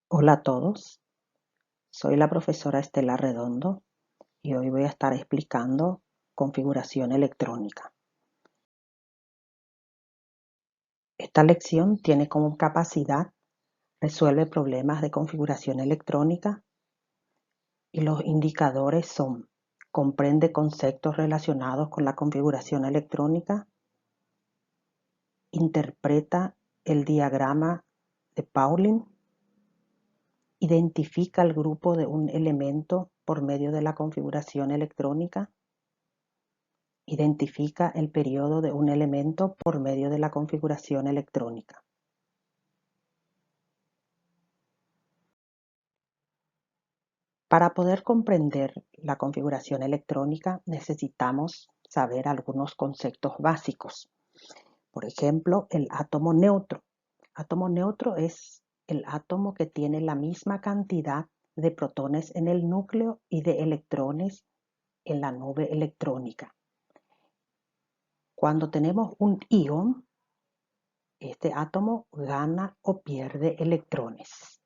Hola a todos, soy la profesora Estela Redondo y hoy voy a estar explicando configuración electrónica. Esta lección tiene como capacidad resuelve problemas de configuración electrónica y los indicadores son comprende conceptos relacionados con la configuración electrónica, interpreta el diagrama de Pauling, identifica el grupo de un elemento por medio de la configuración electrónica, identifica el periodo de un elemento por medio de la configuración electrónica. Para poder comprender la configuración electrónica necesitamos saber algunos conceptos básicos. Por ejemplo, el átomo neutro. Átomo neutro es el átomo que tiene la misma cantidad de protones en el núcleo y de electrones en la nube electrónica. Cuando tenemos un ion, este átomo gana o pierde electrones.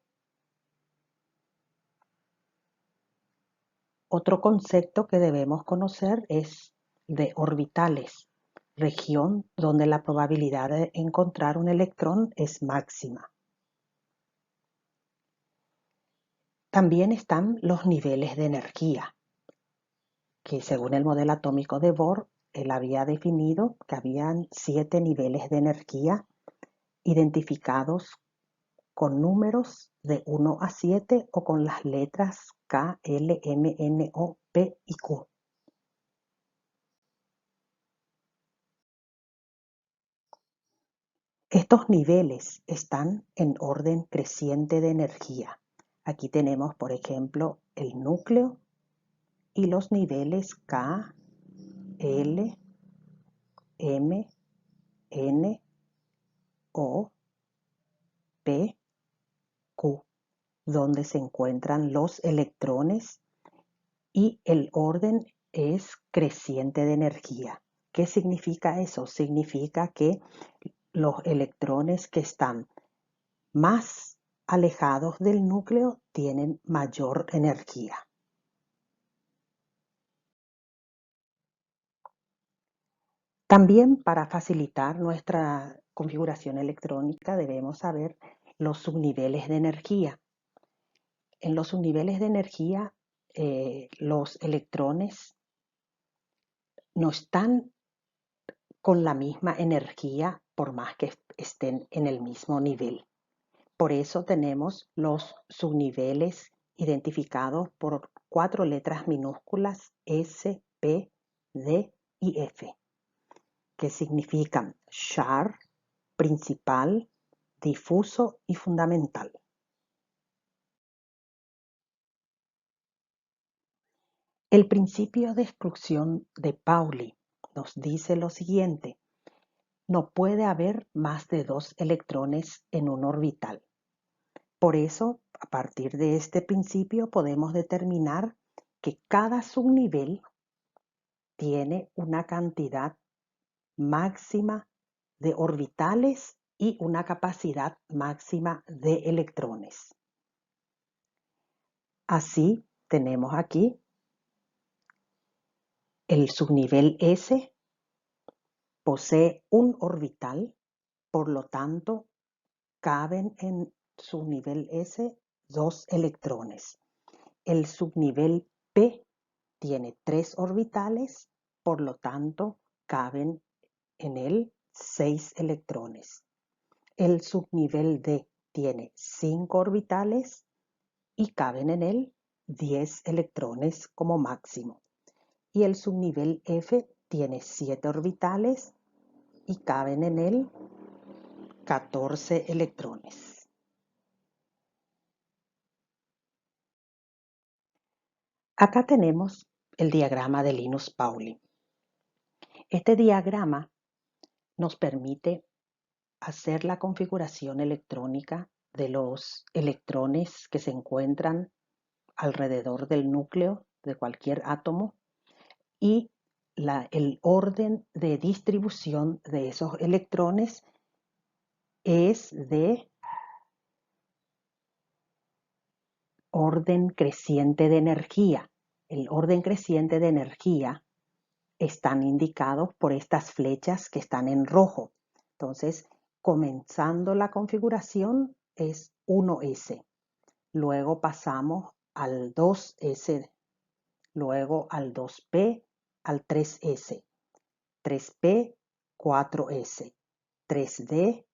Otro concepto que debemos conocer es de orbitales, región donde la probabilidad de encontrar un electrón es máxima. También están los niveles de energía, que según el modelo atómico de Bohr, él había definido que habían 7 niveles de energía identificados con números de 1 a 7 o con las letras K, L, M, N, O, P y Q. Estos niveles están en orden creciente de energía. Aquí tenemos, por ejemplo, el núcleo y los niveles K, L, M, N, O, P, Q, donde se encuentran los electrones y el orden es creciente de energía. ¿Qué significa eso? Significa que los electrones que están más alejados del núcleo tienen mayor energía. También para facilitar nuestra configuración electrónica debemos saber los subniveles de energía. En los subniveles de energía los electrones no están con la misma energía por más que estén en el mismo nivel. Por eso tenemos los subniveles identificados por 4 letras minúsculas S, P, D y F, que significan char, principal, difuso y fundamental. El principio de exclusión de Pauli nos dice lo siguiente: no puede haber más de 2 electrones en un orbital. Por eso, a partir de este principio podemos determinar que cada subnivel tiene una cantidad máxima de orbitales y una capacidad máxima de electrones. Así tenemos aquí el subnivel S posee un orbital, por lo tanto caben en subnivel S 2 electrones. El subnivel P tiene 3 orbitales, por lo tanto caben en él 6 electrones. El subnivel D tiene 5 orbitales y caben en él 10 electrones como máximo. Y el subnivel F tiene 7 orbitales y caben en él 14 electrones. Acá tenemos el diagrama de Linus Pauling. Este diagrama nos permite hacer la configuración electrónica de los electrones que se encuentran alrededor del núcleo de cualquier átomo y el orden de distribución de esos electrones es de orden creciente de energía. El orden creciente de energía están indicados por estas flechas que están en rojo. Entonces, comenzando la configuración es 1S. Luego pasamos al 2S, luego al 2P, al 3S, 3P, 4S, 3D,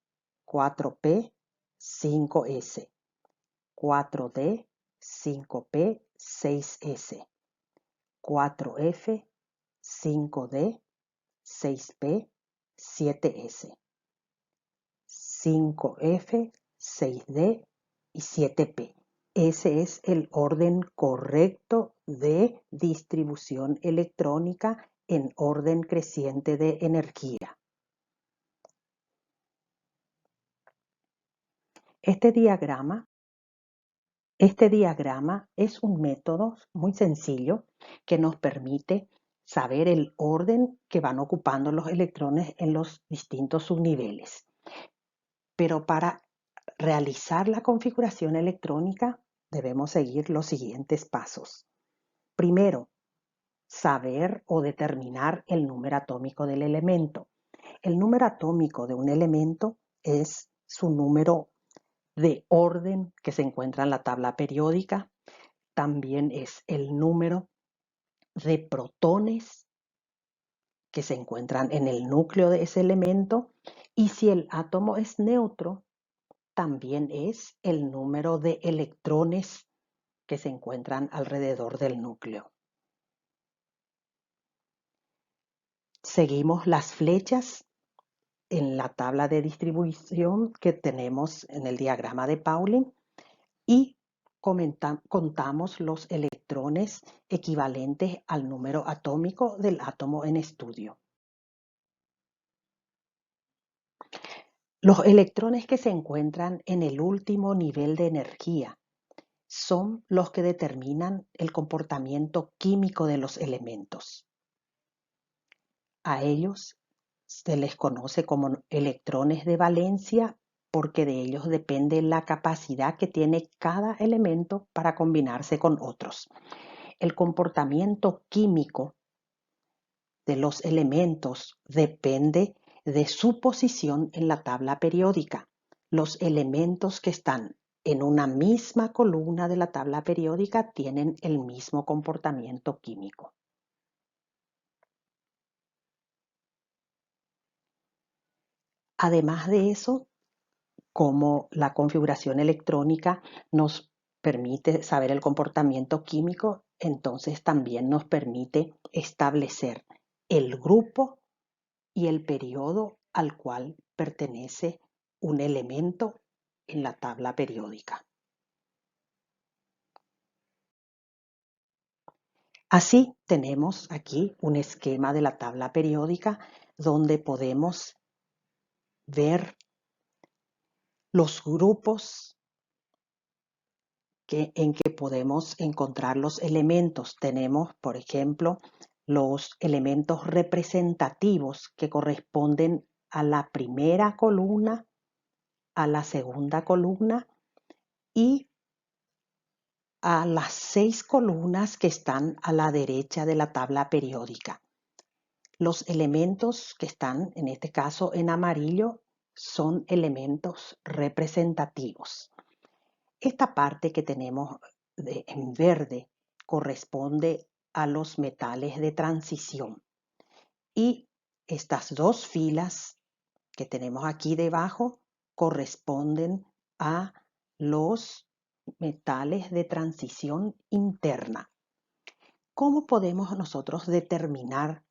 4P, 5S, 4D, 5P, 6S, 4F, 5D, 6P, 7S, 5F, 6D y 7P. Ese es el orden correcto de distribución electrónica en orden creciente de energía. Este diagrama es un método muy sencillo que nos permite saber el orden que van ocupando los electrones en los distintos subniveles. Pero para realizar la configuración electrónica debemos seguir los siguientes pasos. Primero, saber o determinar el número atómico del elemento. El número atómico de un elemento es su número de orden que se encuentra en la tabla periódica. También es el número de protones que se encuentran en el núcleo de ese elemento. Y si el átomo es neutro, también es el número de electrones que se encuentran alrededor del núcleo. Seguimos las flechas en la tabla de distribución que tenemos en el diagrama de Pauling y contamos los electrones equivalentes al número atómico del átomo en estudio. Los electrones que se encuentran en el último nivel de energía son los que determinan el comportamiento químico de los elementos. A ellos se les conoce como electrones de valencia porque de ellos depende la capacidad que tiene cada elemento para combinarse con otros. El comportamiento químico de los elementos depende de su posición en la tabla periódica. Los elementos que están en una misma columna de la tabla periódica tienen el mismo comportamiento químico. Además de eso, como la configuración electrónica nos permite saber el comportamiento químico, entonces también nos permite establecer el grupo y el periodo al cual pertenece un elemento en la tabla periódica. Así tenemos aquí un esquema de la tabla periódica donde podemos ver los grupos en que podemos encontrar los elementos. Tenemos, por ejemplo, los elementos representativos que corresponden a la primera columna, a la segunda columna y a las 6 columnas que están a la derecha de la tabla periódica. Los elementos que están, en este caso en amarillo, son elementos representativos. Esta parte que tenemos en verde corresponde a los metales de transición. Y estas dos filas que tenemos aquí debajo corresponden a los metales de transición interna. ¿Cómo podemos nosotros determinar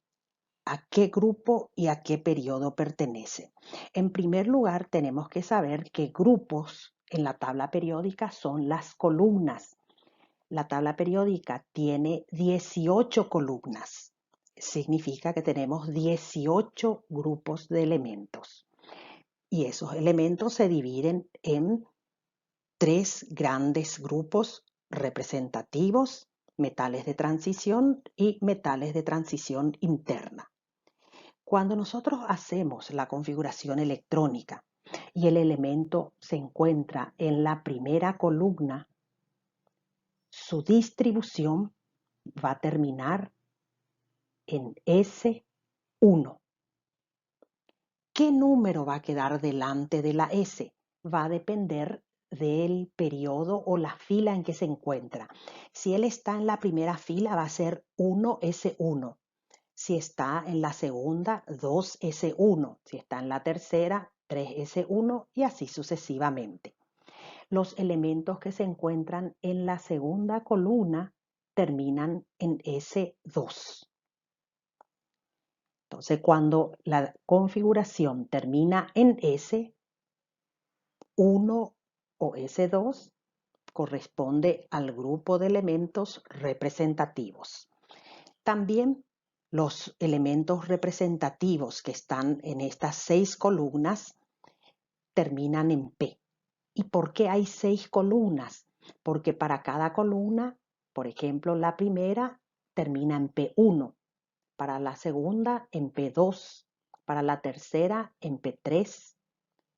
a qué grupo y a qué periodo pertenece? En primer lugar, tenemos que saber qué grupos en la tabla periódica son las columnas. La tabla periódica tiene 18 columnas. Significa que tenemos 18 grupos de elementos. Y esos elementos se dividen en 3 grandes grupos representativos: metales de transición y metales de transición interna. Cuando nosotros hacemos la configuración electrónica y el elemento se encuentra en la primera columna, su distribución va a terminar en S1. ¿Qué número va a quedar delante de la S? Va a depender del periodo o la fila en que se encuentra. Si él está en la primera fila va a ser 1S1. Si está en la segunda, 2S1. Si está en la tercera, 3S1 y así sucesivamente. Los elementos que se encuentran en la segunda columna terminan en S2. Entonces, cuando la configuración termina en S1 o S2, corresponde al grupo de elementos representativos. También los elementos representativos que están en estas 6 columnas terminan en P. ¿Y por qué hay 6 columnas? Porque para cada columna, por ejemplo, la primera termina en P1, para la segunda en P2, para la tercera en P3,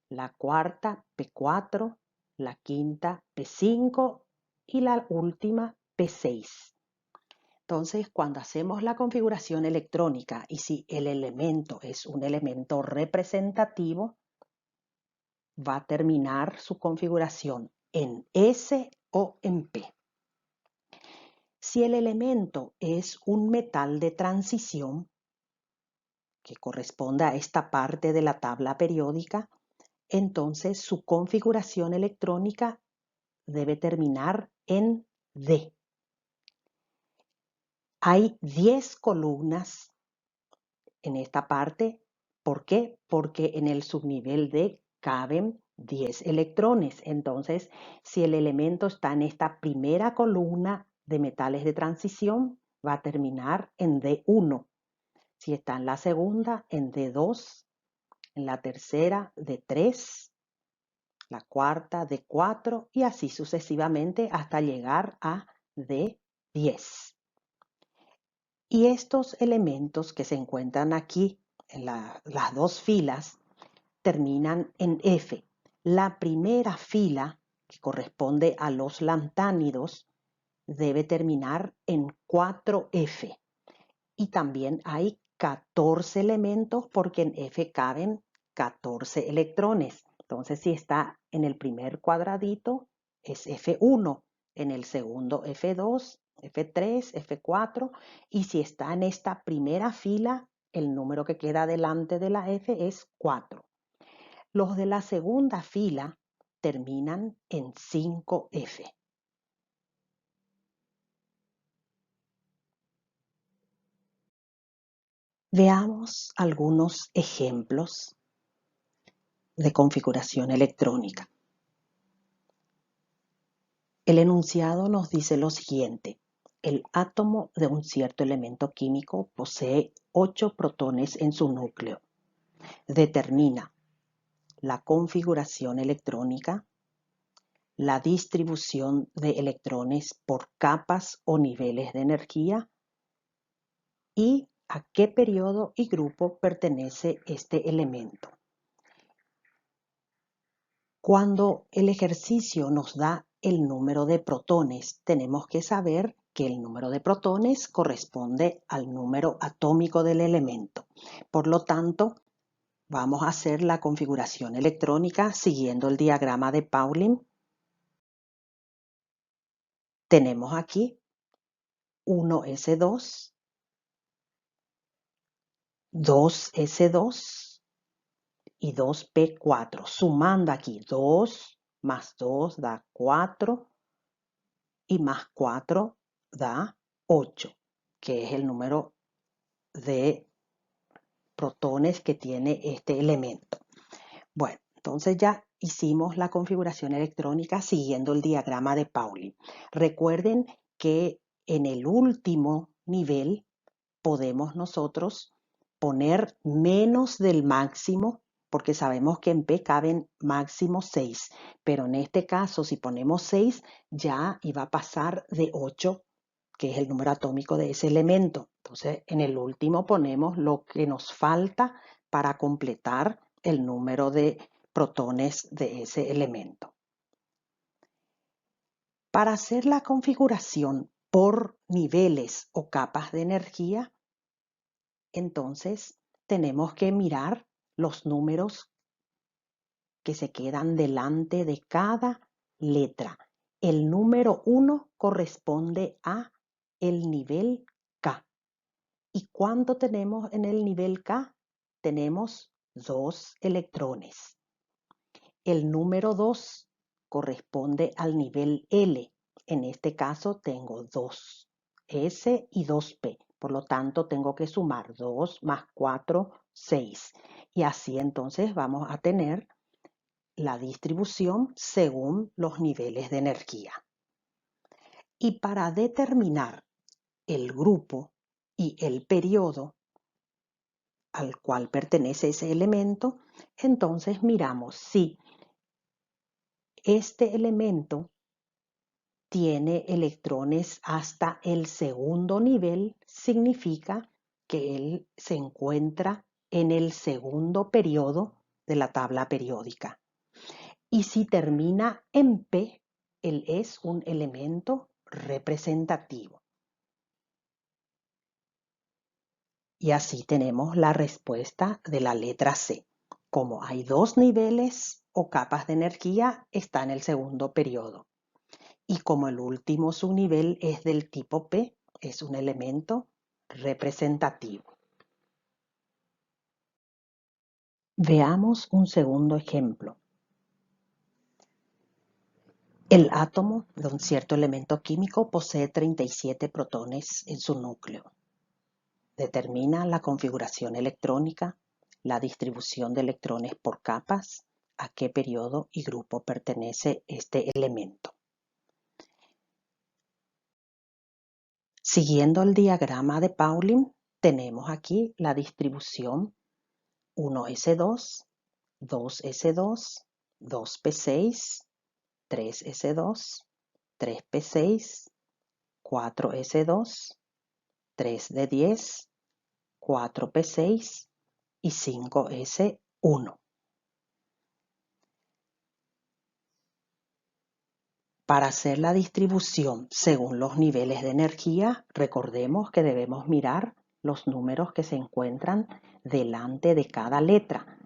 la cuarta P4, la quinta P5 y la última P6. Entonces, cuando hacemos la configuración electrónica y si el elemento es un elemento representativo, va a terminar su configuración en S o en P. Si el elemento es un metal de transición, que corresponde a esta parte de la tabla periódica, entonces su configuración electrónica debe terminar en D. Hay 10 columnas en esta parte. ¿Por qué? Porque en el subnivel D caben 10 electrones. Entonces, si el elemento está en esta primera columna de metales de transición, va a terminar en D1. Si está en la segunda, en D2. En la tercera, D3. La cuarta, D4. Y así sucesivamente hasta llegar a D10. Y estos elementos que se encuentran aquí en las 2 filas terminan en F. La primera fila, que corresponde a los lantánidos, debe terminar en 4F. Y también hay 14 elementos porque en F caben 14 electrones. Entonces, si está en el primer cuadradito, es F1, en el segundo F2, F3, F4, y si está en esta primera fila, el número que queda delante de la F es 4. Los de la segunda fila terminan en 5F. Veamos algunos ejemplos de configuración electrónica. El enunciado nos dice lo siguiente: el átomo de un cierto elemento químico posee 8 protones en su núcleo. Determina la configuración electrónica, la distribución de electrones por capas o niveles de energía y a qué periodo y grupo pertenece este elemento. Cuando el ejercicio nos da el número de protones, tenemos que saber que el número de protones corresponde al número atómico del elemento. Por lo tanto, vamos a hacer la configuración electrónica siguiendo el diagrama de Pauling. Tenemos aquí 1s2, 2s2 y 2p4. Sumando aquí 2 más 2 da 4 y más 4 da 8, que es el número de protones que tiene este elemento. Bueno, entonces ya hicimos la configuración electrónica siguiendo el diagrama de Pauling. Recuerden que en el último nivel podemos nosotros poner menos del máximo, porque sabemos que en P caben máximo 6, pero en este caso si ponemos 6 ya iba a pasar de 8, que es el número atómico de ese elemento. Entonces en el último ponemos lo que nos falta para completar el número de protones de ese elemento. Para hacer la configuración por niveles o capas de energía, entonces tenemos que mirar los números que se quedan delante de cada letra. El número 1 corresponde a el nivel K. ¿Y cuánto tenemos en el nivel K? Tenemos 2 electrones. El número 2 corresponde al nivel L. En este caso tengo 2 S y 2 P. Por lo tanto, tengo que sumar 2 más 4, 6. Y así entonces vamos a tener la distribución según los niveles de energía. Y para determinar el grupo y el periodo al cual pertenece ese elemento, entonces miramos si este elemento tiene electrones hasta el segundo nivel, significa que él se encuentra en el segundo periodo de la tabla periódica. Y si termina en P, él es un elemento representativo. Y así tenemos la respuesta de la letra C. Como hay 2 niveles o capas de energía, está en el segundo periodo. Y como el último subnivel es del tipo P, es un elemento representativo. Veamos un segundo ejemplo. El átomo de un cierto elemento químico posee 37 protones en su núcleo. Determina la configuración electrónica, la distribución de electrones por capas, a qué periodo y grupo pertenece este elemento. Siguiendo el diagrama de Pauling, tenemos aquí la distribución 1s2, 2s2, 2p6, 3s2, 3p6, 4s2, 3d10, 4p6 y 5s1. Para hacer la distribución según los niveles de energía, recordemos que debemos mirar los números que se encuentran delante de cada letra.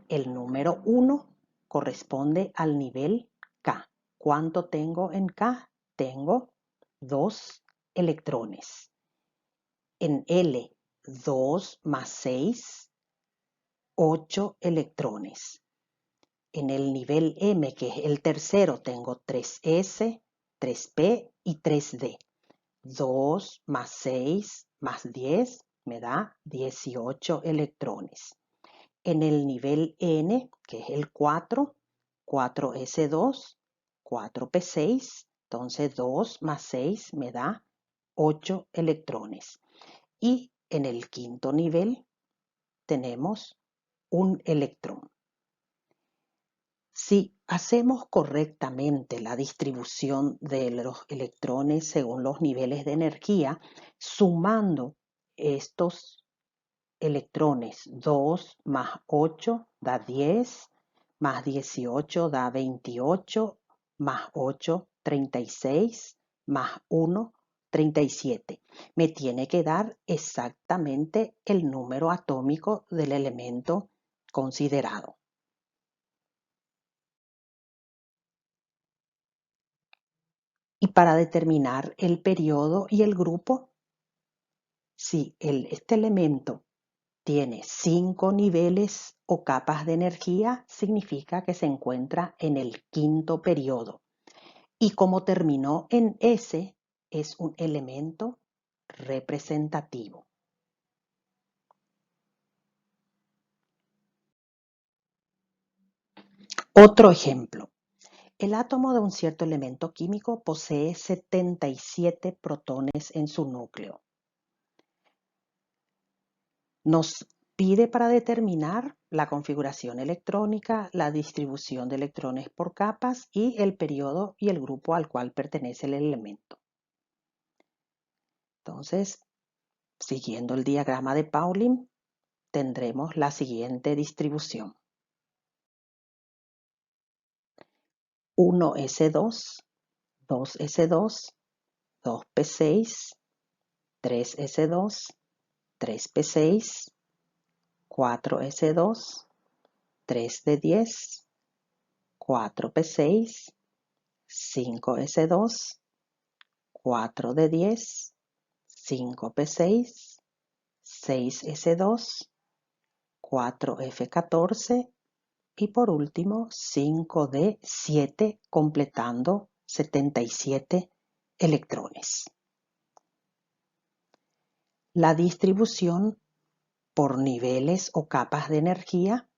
El número 1 corresponde al nivel K. ¿Cuánto tengo en K? Tengo 2 electrones. En L, 2 más 6, 8 electrones. En el nivel M, que es el tercero, tengo 3S, 3P y 3D. 2 más 6 más 10 me da 18 electrones. En el nivel N, que es el 4, 4S2, 4P6, entonces 2 más 6 me da 8 electrones. Y en el quinto nivel tenemos un electrón. Si hacemos correctamente la distribución de los electrones según los niveles de energía, sumando estos electrones, 2 más 8 da 10, más 18 da 28, más 8, 36, más 1, 37. Me tiene que dar exactamente el número atómico del elemento considerado. Y para determinar el periodo y el grupo, si este elemento tiene 5 niveles o capas de energía, significa que se encuentra en el quinto periodo. Y como terminó en S, es un elemento representativo. Otro ejemplo. El átomo de un cierto elemento químico posee 77 protones en su núcleo. Nos pide para determinar la configuración electrónica, la distribución de electrones por capas y el periodo y el grupo al cual pertenece el elemento. Entonces, siguiendo el diagrama de Pauling, tendremos la siguiente distribución. 1s2, 2s2, 2p6, 3s2, 3p6, 4s2, 3d10, 4p6, 5s2, 4d10, 5p6, 6s2, 4f14 y por último 5d7 completando 77 electrones. La distribución por niveles o capas de energía.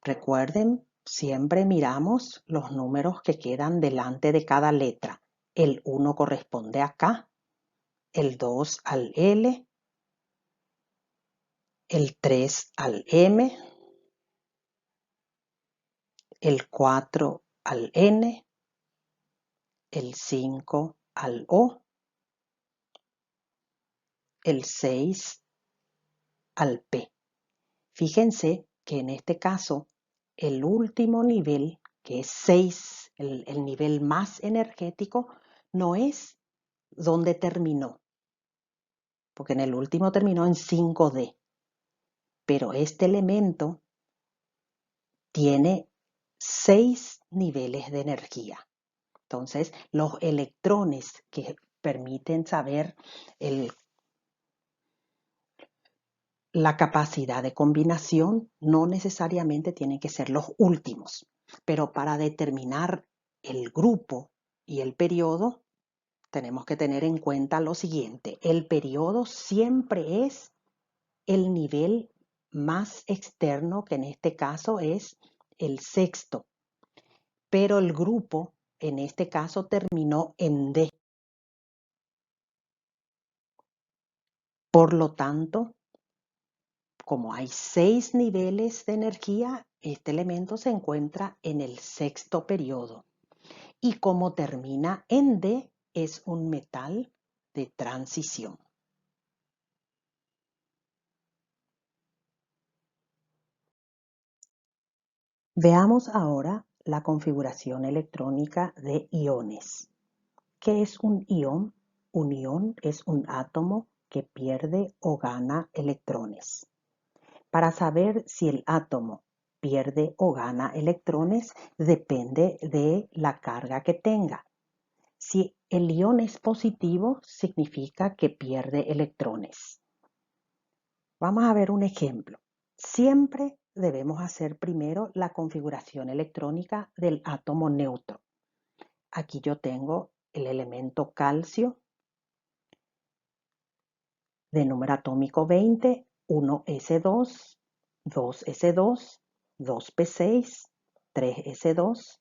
Recuerden, siempre miramos los números que quedan delante de cada letra. El 1 corresponde a K, el 2 al L, el 3 al M, el 4 al N, el 5 al O, el 6 al P. Fíjense que en este caso el último nivel, que es 6, el nivel más energético, no es donde terminó, porque en el último terminó en 5D, pero este elemento tiene 6 niveles de energía. Entonces, los electrones que permiten saber la capacidad de combinación no necesariamente tienen que ser los últimos, pero para determinar el grupo y el periodo tenemos que tener en cuenta lo siguiente. El periodo siempre es el nivel más externo, que en este caso es el sexto, pero el grupo en este caso terminó en D. Por lo tanto, como hay 6 niveles de energía, este elemento se encuentra en el sexto periodo. Y como termina en D, es un metal de transición. Veamos ahora la configuración electrónica de iones. ¿Qué es un ion? Un ion es un átomo que pierde o gana electrones. Para saber si el átomo pierde o gana electrones depende de la carga que tenga. Si el ion es positivo, significa que pierde electrones. Vamos a ver un ejemplo. Siempre debemos hacer primero la configuración electrónica del átomo neutro. Aquí yo tengo el elemento calcio de número atómico 20, 1s2, 2s2, 2p6, 3s2,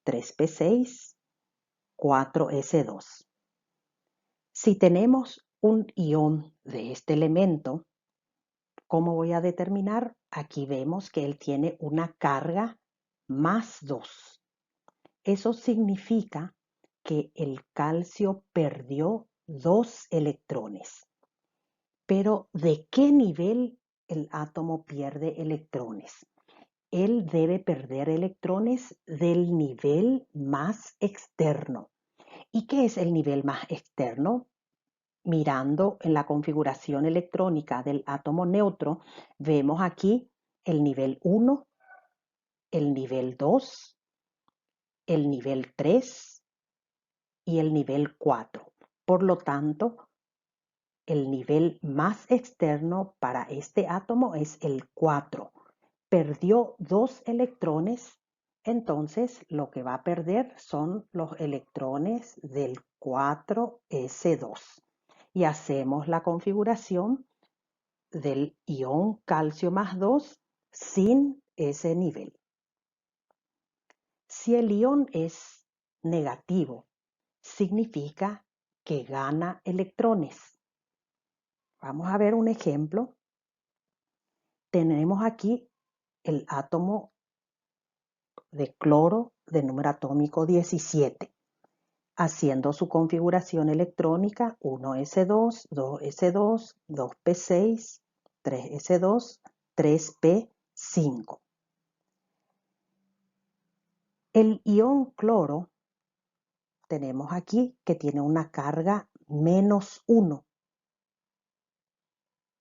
3p6, 4s2. Si tenemos un ion de este elemento, ¿cómo voy a determinar? Aquí vemos que él tiene una carga más 2. Eso significa que el calcio perdió 2 electrones. Pero ¿de qué nivel el átomo pierde electrones? Él debe perder electrones del nivel más externo. ¿Y qué es el nivel más externo? Mirando en la configuración electrónica del átomo neutro, vemos aquí el nivel 1, el nivel 2, el nivel 3 y el nivel 4. Por lo tanto, el nivel más externo para este átomo es el 4. Perdió 2 electrones, entonces lo que va a perder son los electrones del 4s2. Y hacemos la configuración del ion calcio más 2 sin ese nivel. Si el ion es negativo, significa que gana electrones. Vamos a ver un ejemplo. Tenemos aquí el átomo de cloro de número atómico 17, haciendo su configuración electrónica 1s2, 2s2, 2p6, 3s2, 3p5. El ion cloro tenemos aquí que tiene una carga -1.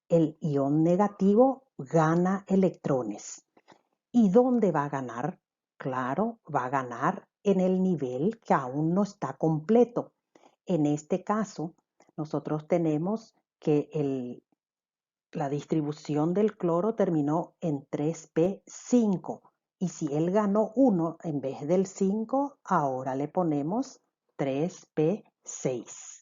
El ion negativo gana electrones. ¿Y dónde va a ganar? Claro, va a ganar en el nivel que aún no está completo. En este caso, nosotros tenemos que la distribución del cloro terminó en 3p5. Y si él ganó 1 en vez del 5, ahora le ponemos 3p6.